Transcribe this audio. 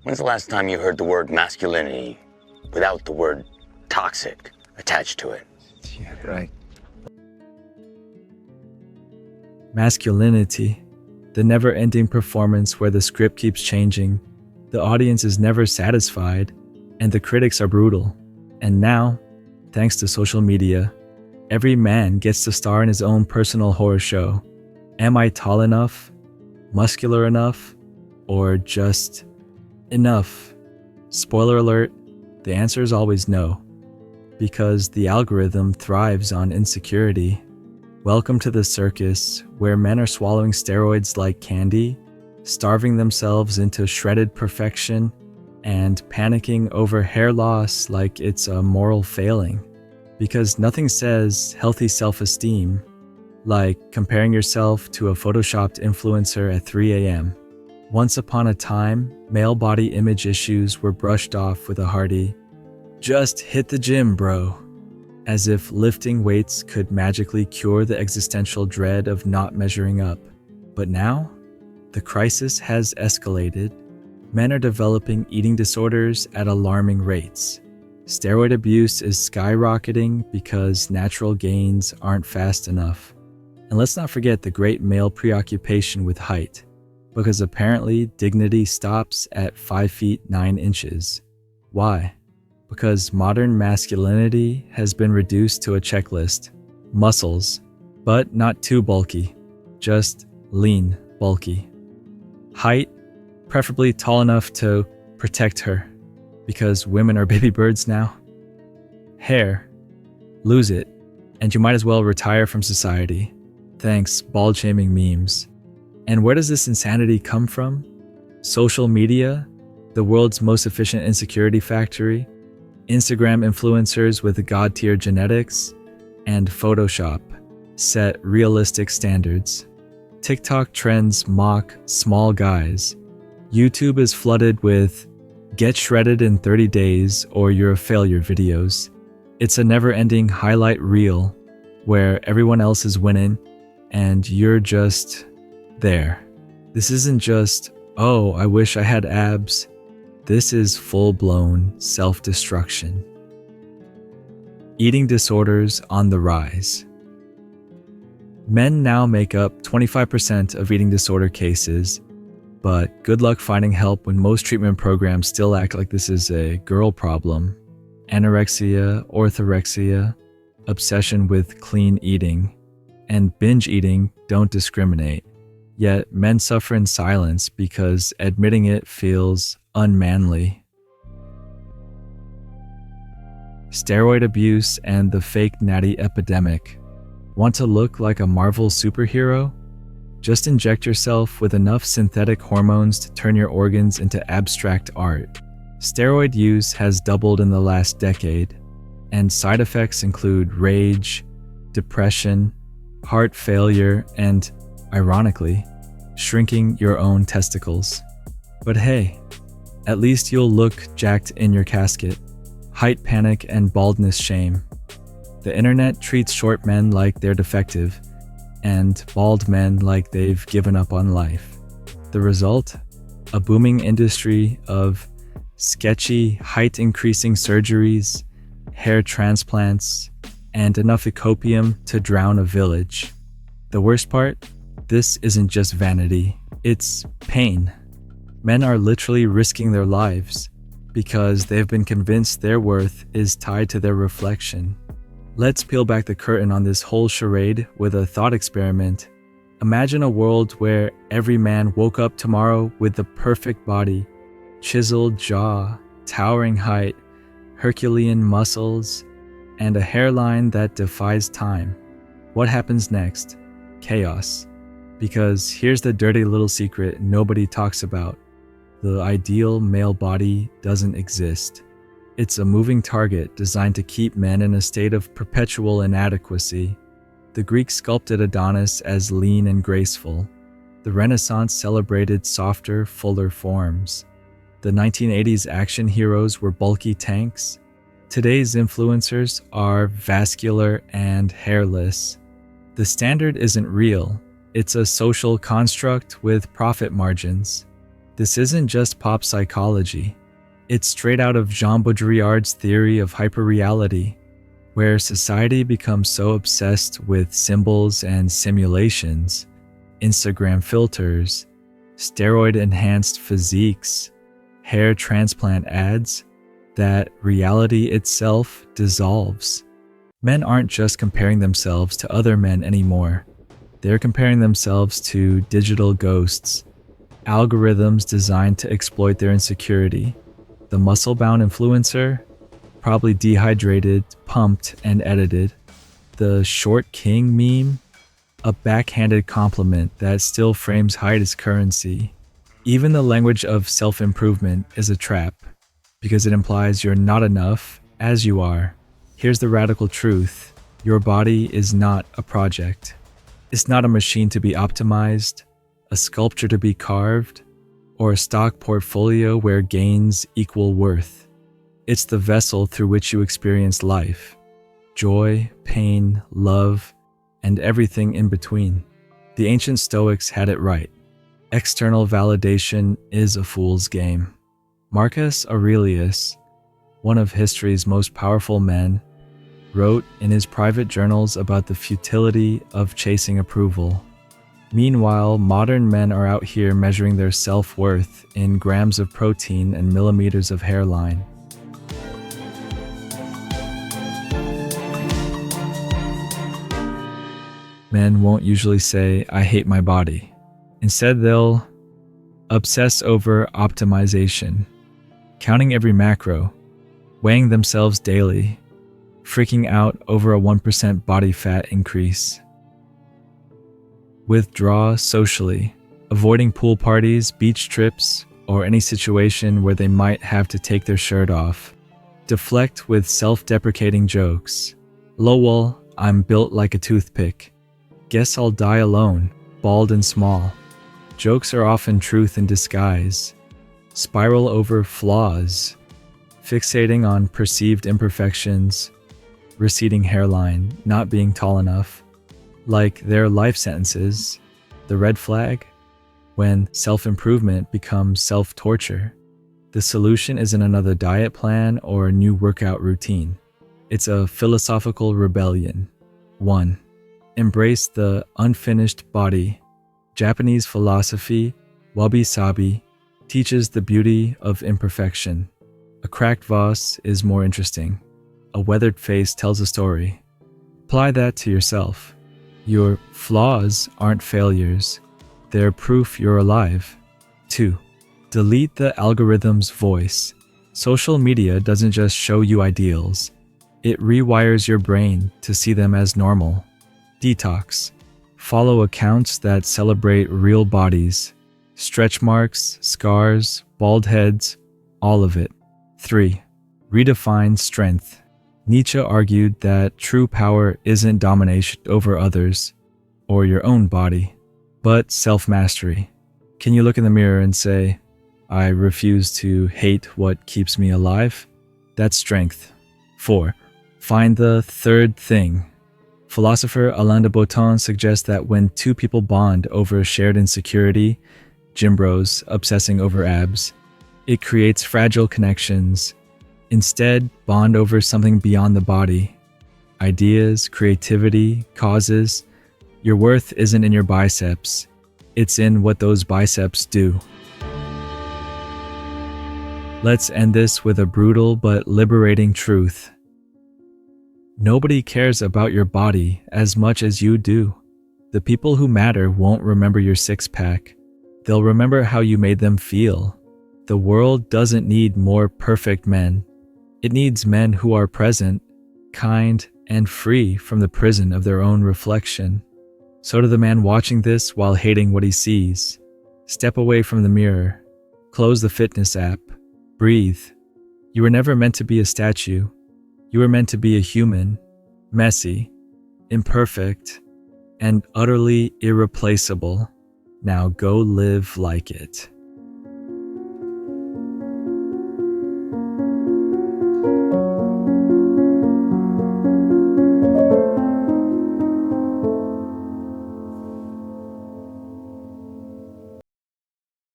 When's the last time you heard the word masculinity without the word toxic attached to it? Yeah, right. Masculinity, the never-ending performance where the script keeps changing, the audience is never satisfied, and the critics are brutal. And now, thanks to social media, every man gets to star in his own personal horror show. Am I tall enough, muscular enough, or just enough? Spoiler alert, the answer is always no, because the algorithm thrives on insecurity. Welcome to the circus, where men are swallowing steroids like candy, starving themselves into shredded perfection, and panicking over hair loss like it's a moral failing. Because nothing says healthy self-esteem like comparing yourself to a photoshopped influencer at 3 a.m. Once upon a time, male body image issues were brushed off with a hearty, "Just hit the gym, bro," as if lifting weights could magically cure the existential dread of not measuring up. But now, the crisis has escalated. Men are developing eating disorders at alarming rates. Steroid abuse is skyrocketing because natural gains aren't fast enough. And let's not forget the great male preoccupation with height, because apparently dignity stops at 5 feet 9 inches. Why? Because modern masculinity has been reduced to a checklist. Muscles, but not too bulky, just lean, bulky. Height, preferably tall enough to protect her, because women are baby birds now. Hair, lose it, and you might as well retire from society. Thanks, bald-shaming memes. And where does this insanity come from? Social media, the world's most efficient insecurity factory, Instagram influencers with god-tier genetics, and Photoshop set realistic standards. TikTok trends mock small guys. YouTube is flooded with "get shredded in 30 days or you're a failure" videos. It's a never-ending highlight reel where everyone else is winning and you're just there. This isn't just, "oh, I wish I had abs." This is full-blown self-destruction. Eating disorders on the rise. Men now make up 25% of eating disorder cases, but good luck finding help when most treatment programs still act like this is a girl problem. Anorexia, orthorexia, obsession with clean eating, and binge eating don't discriminate. Yet men suffer in silence because admitting it feels unmanly. Steroid abuse and the fake natty epidemic. Want to look like a Marvel superhero? Just inject yourself with enough synthetic hormones to turn your organs into abstract art. Steroid use has doubled in the last decade, and side effects include rage, depression, heart failure, and, ironically, shrinking your own testicles. But hey, at least you'll look jacked in your casket. Height panic and baldness shame. The internet treats short men like they're defective, and bald men like they've given up on life. The result? A booming industry of sketchy, height-increasing surgeries, hair transplants, and enough copium to drown a village. The worst part? This isn't just vanity, it's pain. Men are literally risking their lives because they've been convinced their worth is tied to their reflection. Let's peel back the curtain on this whole charade with a thought experiment. Imagine a world where every man woke up tomorrow with the perfect body, chiseled jaw, towering height, Herculean muscles, and a hairline that defies time. What happens next? Chaos. Because here's the dirty little secret nobody talks about. The ideal male body doesn't exist. It's a moving target designed to keep men in a state of perpetual inadequacy. The Greeks sculpted Adonis as lean and graceful. The Renaissance celebrated softer, fuller forms. The 1980s action heroes were bulky tanks. Today's influencers are vascular and hairless. The standard isn't real. It's a social construct with profit margins. This isn't just pop psychology. It's straight out of Jean Baudrillard's theory of hyperreality, where society becomes so obsessed with symbols and simulations, Instagram filters, steroid-enhanced physiques, hair transplant ads, that reality itself dissolves. Men aren't just comparing themselves to other men anymore. They're comparing themselves to digital ghosts, algorithms designed to exploit their insecurity. The muscle-bound influencer, probably dehydrated, pumped, and edited. The short king meme, a backhanded compliment that still frames height as currency. Even the language of self-improvement is a trap, because it implies you're not enough as you are. Here's the radical truth. Your body is not a project. It's not a machine to be optimized, a sculpture to be carved, or a stock portfolio where gains equal worth. It's the vessel through which you experience life. Joy, pain, love, and everything in between. The ancient Stoics had it right. External validation is a fool's game. Marcus Aurelius, one of history's most powerful men, wrote in his private journals about the futility of chasing approval. Meanwhile, modern men are out here measuring their self-worth in grams of protein and millimeters of hairline. Men won't usually say, "I hate my body." Instead, they'll obsess over optimization, counting every macro, weighing themselves daily, freaking out over a 1% body fat increase. Withdraw socially, avoiding pool parties, beach trips, or any situation where they might have to take their shirt off. Deflect with self-deprecating jokes. Lol, I'm built like a toothpick. Guess I'll die alone, bald and small. Jokes are often truth in disguise. Spiral over flaws, fixating on perceived imperfections, receding hairline, not being tall enough, like their life sentences. The red flag? When self-improvement becomes self-torture. The solution isn't another diet plan or a new workout routine. It's a philosophical rebellion. 1. Embrace the unfinished body. Japanese philosophy, wabi-sabi, teaches the beauty of imperfection. A cracked vase is more interesting. A weathered face tells a story. Apply that to yourself. Your flaws aren't failures. They're proof you're alive. 2. Delete the algorithm's voice. Social media doesn't just show you ideals. It rewires your brain to see them as normal. Detox. Follow accounts that celebrate real bodies. Stretch marks, scars, bald heads, all of it. 3. Redefine strength. Nietzsche argued that true power isn't domination over others or your own body, but self-mastery. Can you look in the mirror and say, "I refuse to hate what keeps me alive"? That's strength. 4. Find the third thing. Philosopher Alain de Botton suggests that when two people bond over a shared insecurity, gym bros obsessing over abs, it creates fragile connections. Instead, bond over something beyond the body. Ideas, creativity, causes. Your worth isn't in your biceps. It's in what those biceps do. Let's end this with a brutal but liberating truth. Nobody cares about your body as much as you do. The people who matter won't remember your six-pack. They'll remember how you made them feel. The world doesn't need more perfect men. It needs men who are present, kind, and free from the prison of their own reflection. So to the man watching this while hating what he sees, step away from the mirror, close the fitness app, breathe. You were never meant to be a statue. You were meant to be a human, messy, imperfect, and utterly irreplaceable. Now go live like it.